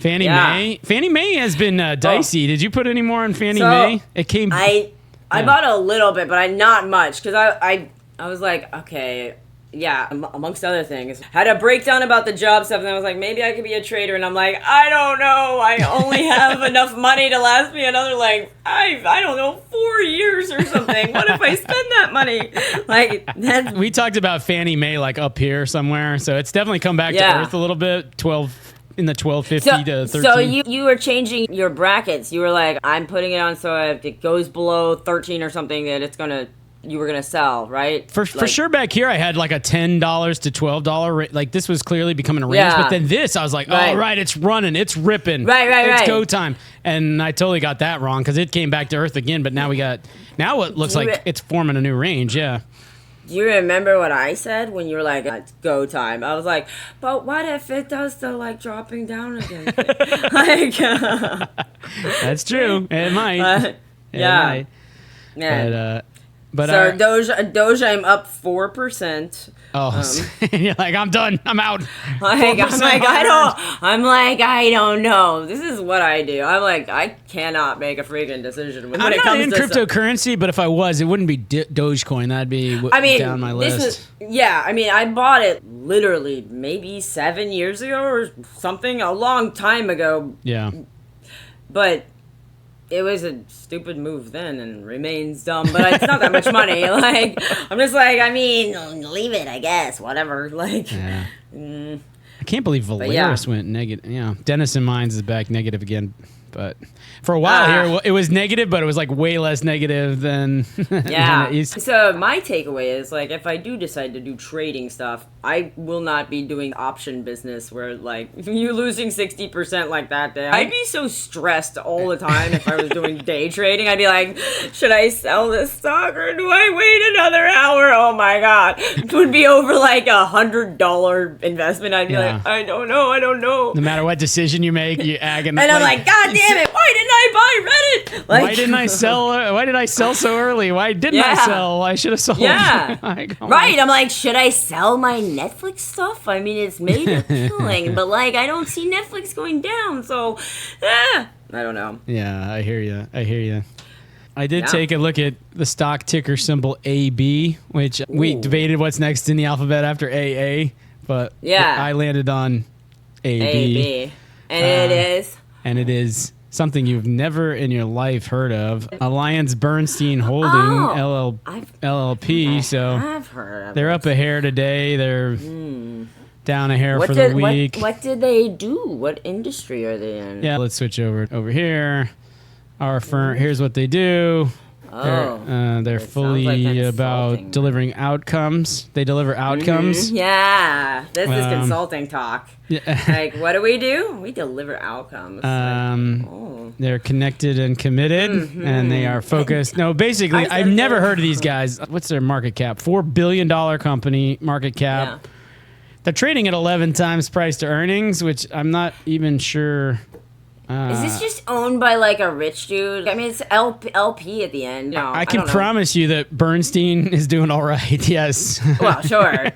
Fannie Mae has been dicey. Did you put any more on Fannie Mae? It came. I bought a little bit, but not much because I was like, okay, yeah. Amongst other things, had a breakdown about the job stuff, and I was like, maybe I could be a trader, and I'm like, I don't know. I only have enough money to last me another I don't know 4 years or something. What if I spend that money? Like we talked about Fannie Mae like up here somewhere, so it's definitely come back to earth a little bit. In the 1250 to 13. So you were changing your brackets. You were like, I'm putting it on so if it goes below 13 or something that you were gonna sell, right? For sure back here I had like a $10 to $12 like this was clearly becoming a range, but then this I was like, oh right, it's running, it's ripping. It's go time. And I totally got that wrong because it came back to earth again, but now it looks like it's forming a new range, Do you remember what I said when you were like, it's go time? I was like, but what if it does the dropping down again? That's true. It might. Yeah. But, But so Doge, I'm up 4%. Oh, you're like, I'm done. I'm out. I don't know. This is what I do. I'm like, I cannot make a freaking decision when I'm it not comes in to cryptocurrency, but if I was, it wouldn't be Dogecoin. That'd be down my list. I bought it literally maybe 7 years ago or something, a long time ago. Yeah. But it was a stupid move then and remains dumb, but it's not that much money. Like, I'm just like, I mean, leave it, I guess, whatever. Like, yeah. I can't believe Valeris went negative. Yeah, Denison Mines is back negative again. But for a while here, it was negative, but it was like way less negative than yeah. than it used to. So my takeaway is, like, if I do decide to do trading stuff, I will not be doing option business where, like, if you're losing 60% like that day, I'd be so stressed all the time if I was doing day trading. I'd be like, should I sell this stock or do I wait another hour? Oh my God. It would be over like $100 investment. I'd be like, I don't know. No matter what decision you make, you agonize. And I'm like, God damn it, why didn't I buy Reddit? Like, why didn't I sell? Why did I sell so early? Why didn't I sell? I should have sold. Yeah. Like, right. I'm like, should I sell my Netflix stuff? I mean, it's made a killing, but like, I don't see Netflix going down, so I don't know. Yeah, I hear you. I did take a look at the stock ticker symbol AB, which we debated what's next in the alphabet after AA, but I landed on AB. And it is something you've never in your life heard of. Alliance Bernstein Holding LLP. So I've heard of they're up a hair today. They're down a hair for the week. What did they do? What industry are they in? Yeah, let's switch over here. Our firm. Here's what they do. They're fully about delivering outcomes. They deliver outcomes. Yeah, this is consulting talk. Yeah. Like, what do? We deliver outcomes. They're connected and committed, and they are focused. No, basically, I've never heard of these guys. What's their market cap? $4 billion company market cap. Yeah. They're trading at 11 times price to earnings, which I'm not even sure. Is this just owned by like a rich dude? I mean, it's LP at the end. No, I can promise you that Bernstein is doing all right. Yes. Well, sure.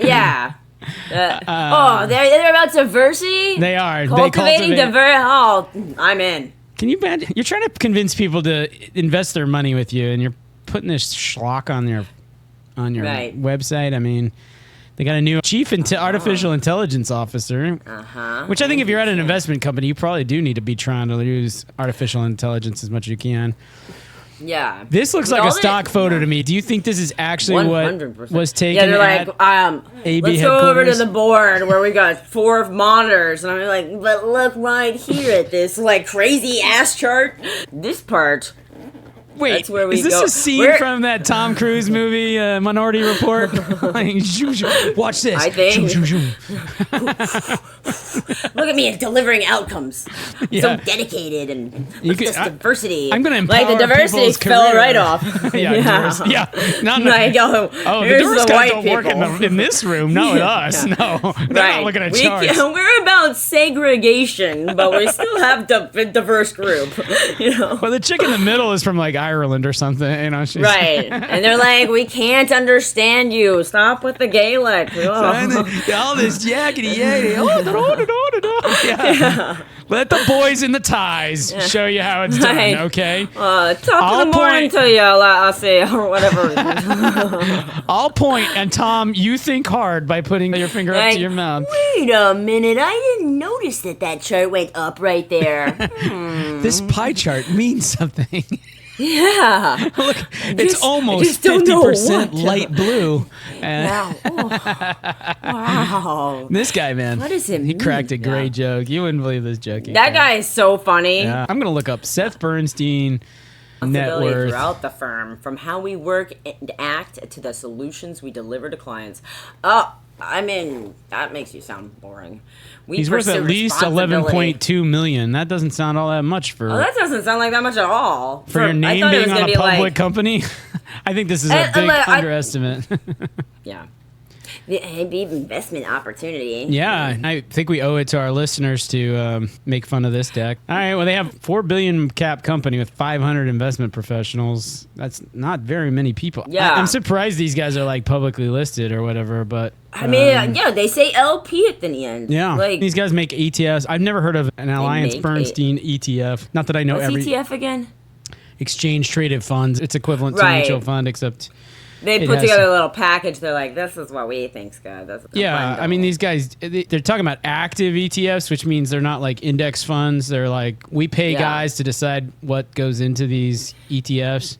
Yeah. They're about diversity. They are cultivating diversity. Oh, I'm in. Can you imagine? You're trying to convince people to invest their money with you, and you're putting this schlock on your website. I mean. They got a new chief artificial intelligence officer, which I think if you're at an investment company, you probably do need to be trying to use artificial intelligence as much as you can. Yeah. This looks like a stock photo to me. Do you think this is actually 100%. What was taken? Yeah, they're like, let's go over to the board where we got 4 monitors, and I'm like, but look right here at this like crazy ass chart. This part. Wait, that's where we is this go. A scene from that Tom Cruise movie, Minority Report? Like, watch this. I think. Look at me delivering outcomes. Yeah. So dedicated and diversity. I'm going to empower like the diversity fell right off. Yeah. Not like, the diverse guys don't work in this room, not with us. No, they're not looking at charts. We're about segregation, but we still have a diverse group. Well, the chick in the middle is from like Ireland or something, right? And they're like, we can't understand you. Stop with the Gaelic. All this yakety yakety. Yeah. Let the boys in the ties show you how it's done, okay? Top of the morning to you, I'll say, or whatever. I'll point, and Tom, you think hard by putting your finger up to your mouth. Wait a minute, I didn't notice that chart went up right there. This pie chart means something. Yeah. Look, it's almost 50% light blue. Wow. This guy, man. What does it mean? He cracked a great joke. You wouldn't believe this joke. That guy is so funny. Yeah. I'm going to look up Seth Bernstein net worth. Throughout the firm, from how we work and act to the solutions we deliver to clients. I mean, that makes you sound boring. He's worth at least $11.2 million. That doesn't sound all that much for. Oh, that doesn't sound like that much at all. For your name being on a public company, I think this is a big underestimate. Yeah. the AB investment opportunity. Yeah, I think we owe it to our listeners to make fun of this deck. All right, well, they have $4 billion cap company with 500 investment professionals. That's not very many people. Yeah. I'm surprised these guys are like publicly listed or whatever, but... I mean, yeah, they say LP at the end. Yeah, like, these guys make ETFs. I've never heard of an Alliance Bernstein ETF. Not that I know what's ETF again? Exchange traded funds. It's equivalent to a mutual fund, except... They put together a little package. They're like, this is what we think's good. Yeah, I mean, these guys, they're talking about active ETFs, which means they're not like index funds. They're like, we pay guys to decide what goes into these ETFs.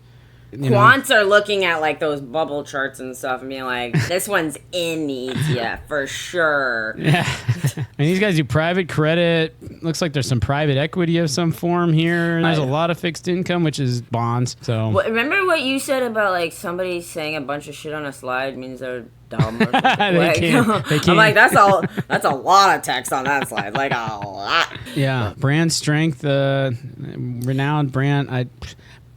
Quants are looking at like those bubble charts and stuff and being like, this one's in the ETF for sure. Yeah. And these guys do private credit. Looks like there's some private equity of some form here. There's a lot of fixed income, which is bonds. So remember what you said about like somebody saying a bunch of shit on a slide means they're dumb or something? They can't. I'm like, that's a lot of text on that slide. Like a lot. Yeah. Brand strength, renowned brand.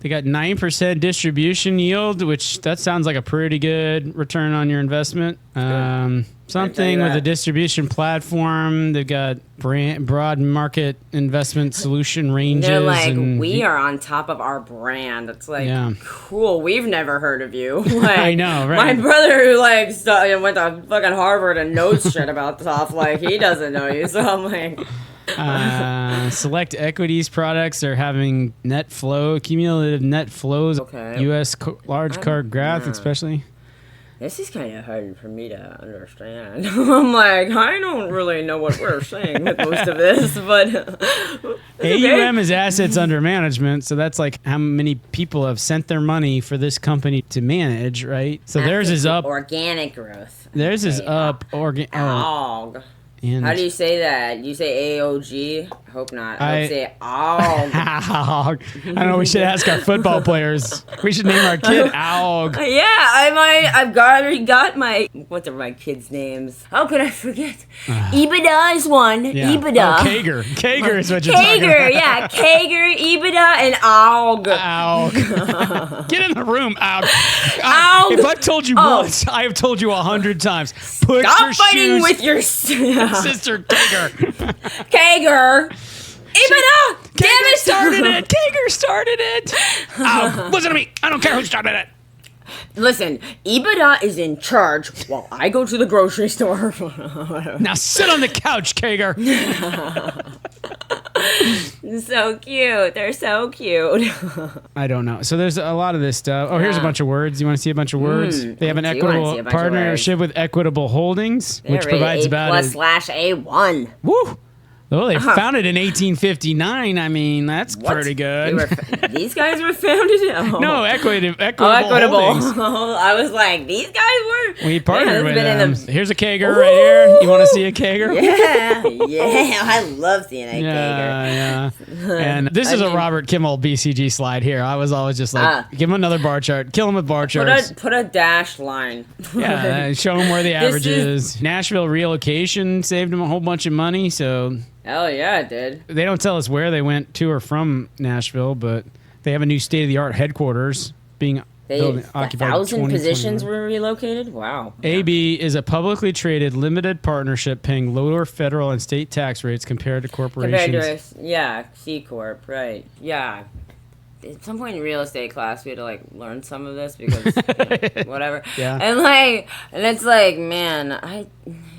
They got 9% distribution yield, which that sounds like a pretty good return on your investment. Something with a distribution platform. They've got broad market investment solution ranges. They're like, we are on top of our brand. It's like, cool. We've never heard of you. Like, I know, right? My brother who like went to fucking Harvard and knows shit about stuff. Like he doesn't know you. So I'm like. Select equities products are having net flow, cumulative net flows. Okay. U.S. large card graph, especially. This is kind of hard for me to understand. I'm like, I don't really know what we're saying with most of this, but AUM is assets under management, so that's like how many people have sent their money for this company to manage, right? So theirs is up. Organic growth. Theirs is up. How do you say that? You say AOG? I hope not. I would say AUG. I don't know. We should ask our football players. We should name our kid AUG. Yeah, I've already got my... What are my kids' names? How could I forget? EBITDA is one. Yeah. EBITDA. Oh, Kager. Kager is what you're talking about. Kager, yeah. Kager, EBITDA, and AUG. AUG. Get in the room, AUG. AUG. If I've told you once, I have told you 100 times. Put Stop your fighting shoes... with your... Sister Kager. Kager. EBITDA! Damn it! Started it. Kager started it. Listen to me. I don't care who started it. Listen, EBITDA is in charge while I go to the grocery store. Now sit on the couch, Kager. So cute. They're so cute. I don't know. So there's a lot of this stuff. Oh, here's a bunch of words. You want to see a bunch of words? They have an equitable partnership with Equitable Holdings, which provides about A+/A1. Woo! Oh, they founded in 1859. I mean, that's pretty good. These guys were founded? No, Equitable Holdings. I was like, these guys were... We partnered with them. Here's a Kager right here. You want to see a Kager? Yeah. I love seeing a Kager. Yeah. And this is a Robert Kimmel BCG slide here. I was always just like, give him another bar chart. Kill him with bar charts. Put a dash line. Yeah, show him where the average is. Nashville relocation saved him a whole bunch of money, so... Hell yeah, it did. They don't tell us where they went to or from Nashville, but they have a new state-of-the-art headquarters being occupied. 1,000 positions were relocated? Wow. AB is a publicly traded limited partnership paying lower federal and state tax rates compared to corporations. C Corp, right. Yeah. At some point in real estate class, we had to like learn some of this because whatever. Yeah. And it's like, man,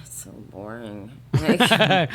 it's so boring. Like, I'm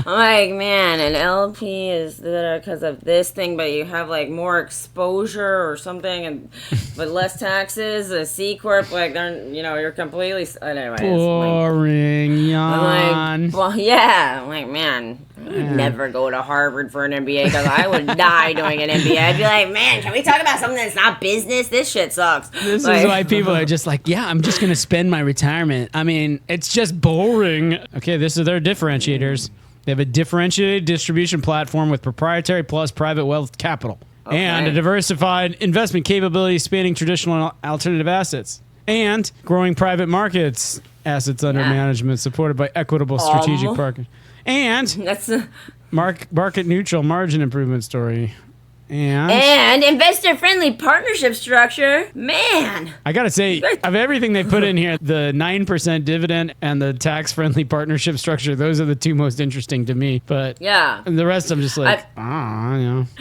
like, man, an LP is there because of this thing, but you have like more exposure or something, but less taxes. A C Corp, like, you're completely. Anyway, boring, yawn. I'm like, man, I would never go to Harvard for an MBA because I would die doing an MBA. I'd be like, man, can we talk about something that's not business? This shit sucks. This is why people are just like, yeah, I'm just gonna spend my retirement. I mean, it's just boring. Okay, this is their differentiators. They have a differentiated distribution platform with proprietary plus private wealth capital and a diversified investment capability spanning traditional and alternative assets and growing private markets assets under management supported by equitable strategic partners. And that's a market neutral margin improvement story. And investor-friendly partnership structure. Man. I gotta say, of everything they put in here, the 9% dividend and the tax-friendly partnership structure, those are the two most interesting to me. But yeah, the rest I'm just like,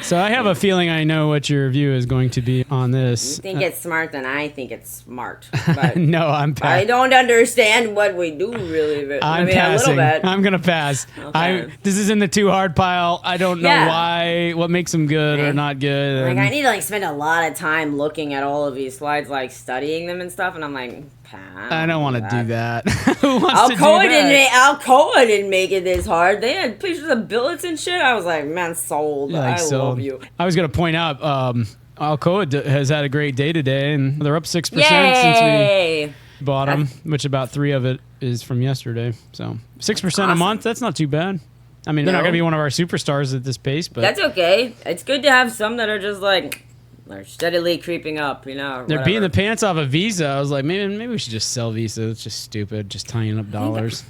So I have a feeling I know what your view is going to be on this. You think it's smart, then I think it's smart. But no, I don't understand what we do really. I'm passing. A little bit. I'm gonna pass. Okay. This is in the too hard pile. I don't know what makes them good or not good. Like I need to spend a lot of time looking at all of these slides, studying them and stuff, and I'm like, I don't want to do that. Who wants to do that? Alcoa didn't make it this hard. They had pictures of billets and shit. I was like, man, sold. I love you. I was gonna point out, Alcoa has had a great day today, and they're up 6% since we bought them, which about 3 of it is from yesterday. So 6% a month. That's not too bad. I mean, they're not going to be one of our superstars at this pace, but that's okay. It's good to have some that are just they're steadily creeping up, They're beating the pants off of Visa. I was like, maybe we should just sell Visa. It's just stupid, just tying up dollars.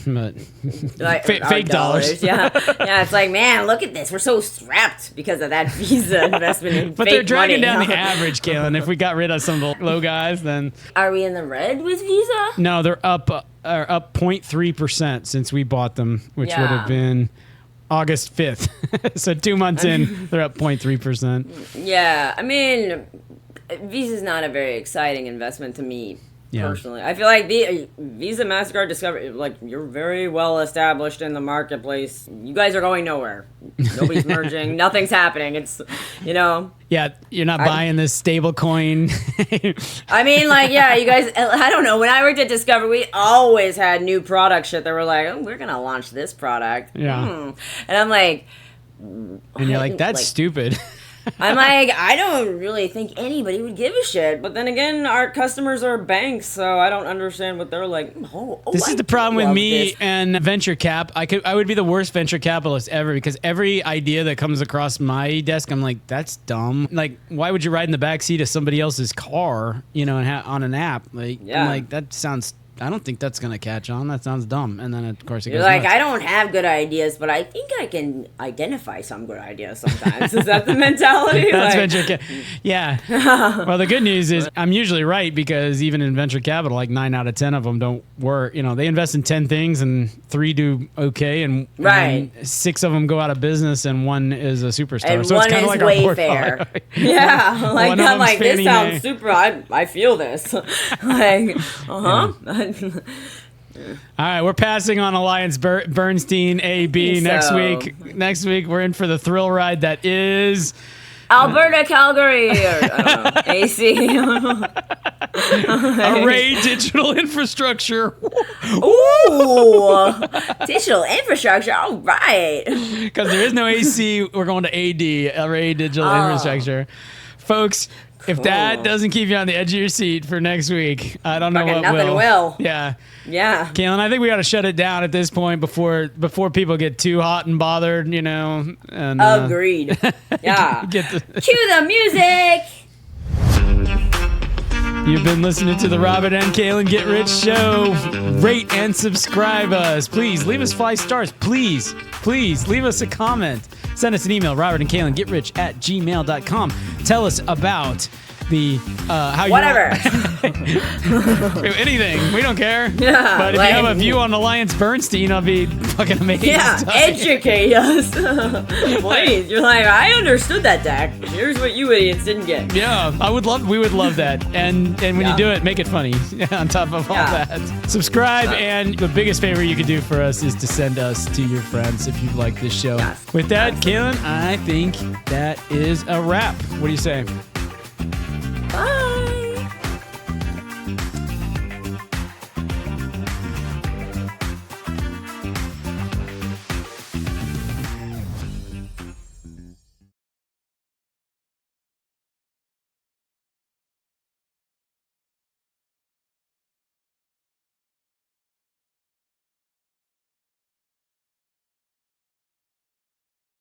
But fake dollars. Yeah. It's like, man, look at this. We're so strapped because of that Visa investment in but fake they're dragging money. down the average, Kailyn. If we got rid of some of the low guys, then are we in the red with Visa? No, they're up 0.3% since we bought them, which would have been August 5th. So 2 months in, they're up 0.3%. Yeah, I mean, Visa's not a very exciting investment to me. Personally, I feel like the Visa, MasterCard, Discover, you're very well established in the marketplace. You guys are going nowhere. Nobody's merging. Nothing's happening. It's, Yeah, you're not buying this stable coin. I mean, you guys, I don't know. When I worked at Discover, we always had new product shit that were like, oh, we're going to launch this product. Yeah. And I'm like... And you're like, that's stupid. I'm like, I don't really think anybody would give a shit. But then again, our customers are banks, so I don't understand what they're like. This is the problem with me and venture cap. I would be the worst venture capitalist ever because every idea that comes across my desk, I'm like, that's dumb. Like, why would you ride in the backseat of somebody else's car, on an app? I'm like, that sounds... I don't think that's going to catch on. That sounds dumb. And then, of course, it goes nuts. I don't have good ideas, but I think I can identify some good ideas sometimes. Is that the mentality? That's venture capital. Yeah. Well, the good news is I'm usually right because even in venture capital, 9 out of 10 of them don't work. They invest in 10 things and 3 do okay, and 6 of them go out of business, and 1 is a superstar. And so one it's kind of like Wayfair. Our portfolio. Yeah. I'm like, this sounds super. I feel this. All right, we're passing on Alliance Bernstein AB next week. Next week, we're in for the thrill ride that is Alberta, Calgary, or I don't know, AC. Array digital infrastructure. Ooh, digital infrastructure. All right. Because there is no AC, we're going to AD, Array digital infrastructure, folks. If that doesn't keep you on the edge of your seat for next week, I don't know what nothing will. Yeah. Kailyn, I think we got to shut it down at this point before people get too hot and bothered, And, agreed. Yeah. Cue the music. You've been listening to the Robert and Kailyn Get Rich Show. Rate and subscribe us. Please leave us 5 stars. Please leave us a comment. Send us an email, robertandkailyngetrich@gmail.com. Tell us about the how whatever anything, we don't care. Yeah, but if you have a view on Alliance Bernstein, I'll be fucking amazed. Yeah, educate us. Please. You're like, I understood that, Dak. Here's what you idiots didn't get. Yeah, we would love that. And when you do it, make it funny on top of all that. Subscribe, and the biggest favor you could do for us is to send us to your friends if you like this show. With that, Kailyn, I think that is a wrap. What do you say?